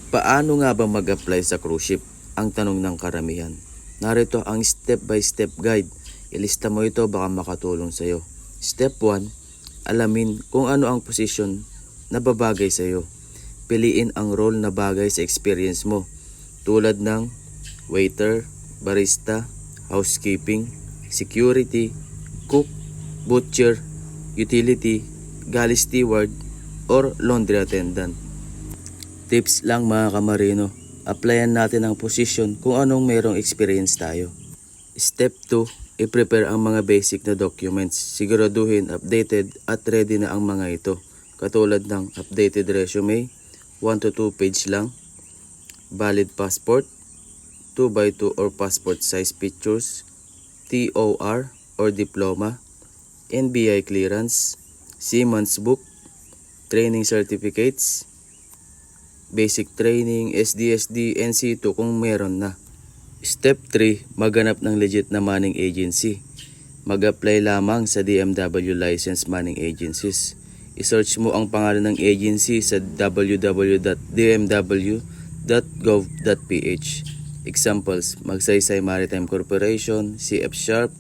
Paano nga ba mag-apply sa cruise ship? Ang tanong ng karamihan. Narito ang step-by-step guide. Ilista mo ito, baka makatulong sa iyo. Step 1. Alamin kung ano ang posisyon na babagay sa iyo. Piliin ang role na bagay sa experience mo, tulad ng waiter, barista, housekeeping, security, cook, butcher, utility, galley steward, or laundry attendant. Tips lang mga kamarino, applyan natin ang posisyon kung anong merong experience tayo. Step 2, i-prepare ang mga basic na documents. Siguraduhin updated at ready na ang mga ito. Katulad ng updated resume, 1 to 2 page lang, valid passport, 2x2 or passport size pictures, TOR or diploma, NBI clearance, Seaman's book, training certificates, basic training, SDSD, NC2 kung meron na. Step 3, maghanap ng legit na manning agency. Mag-apply lamang sa DMW licensed manning agencies. I-search mo ang pangalan ng agency sa www.dmw.gov.ph. Examples, Magsaysay Maritime Corporation, CF Sharp,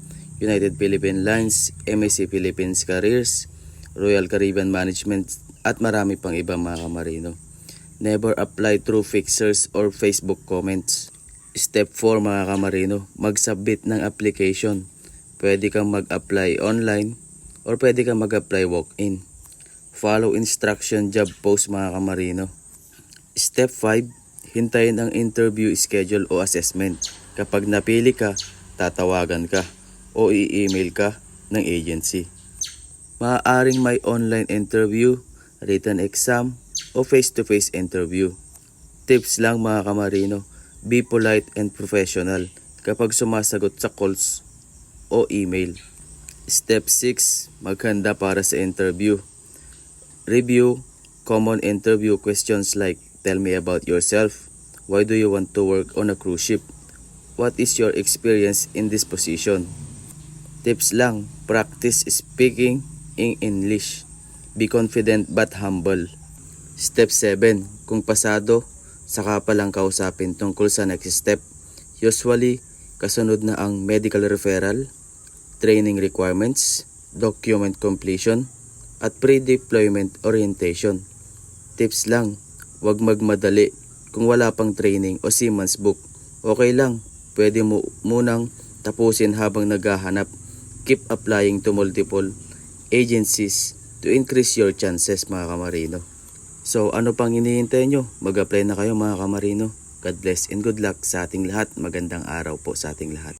United Philippine Lines, MSC Philippines Careers, Royal Caribbean Management, at marami pang iba mga kamarino. Never apply through fixers or Facebook comments. Step 4 mga kamarino, mag-submit ng application. Pwede kang mag-apply online or pwede kang mag-apply walk-in. Follow instruction job post mga kamarino. Step 5, hintayin ang interview schedule o assessment. Kapag napili ka, tatawagan ka o i-email ka ng agency. Maaaring may online interview, written exam, o face-to-face interview. Tips lang mga kamarino, be polite and professional kapag sumasagot sa calls o email. Step 6, maghanda para sa interview. Review common interview questions like, tell me about yourself, why do you want to work on a cruise ship, what is your experience in this position. Tips lang, practice speaking in English. Be confident but humble. Step 7, kung pasado, saka pa lang kausapin tungkol sa next step. Usually, kasunod na ang medical referral, training requirements, document completion, at pre-deployment orientation. Tips lang, huwag magmadali. Kung wala pang training o Seaman's book, okay lang, pwede mo munang tapusin habang naghahanap. Keep applying to multiple agencies to increase your chances mga kamarino. So ano pang hinihintay nyo? Mag-apply na kayo mga kamarino. God bless and good luck sa ating lahat. Magandang araw po sa ating lahat.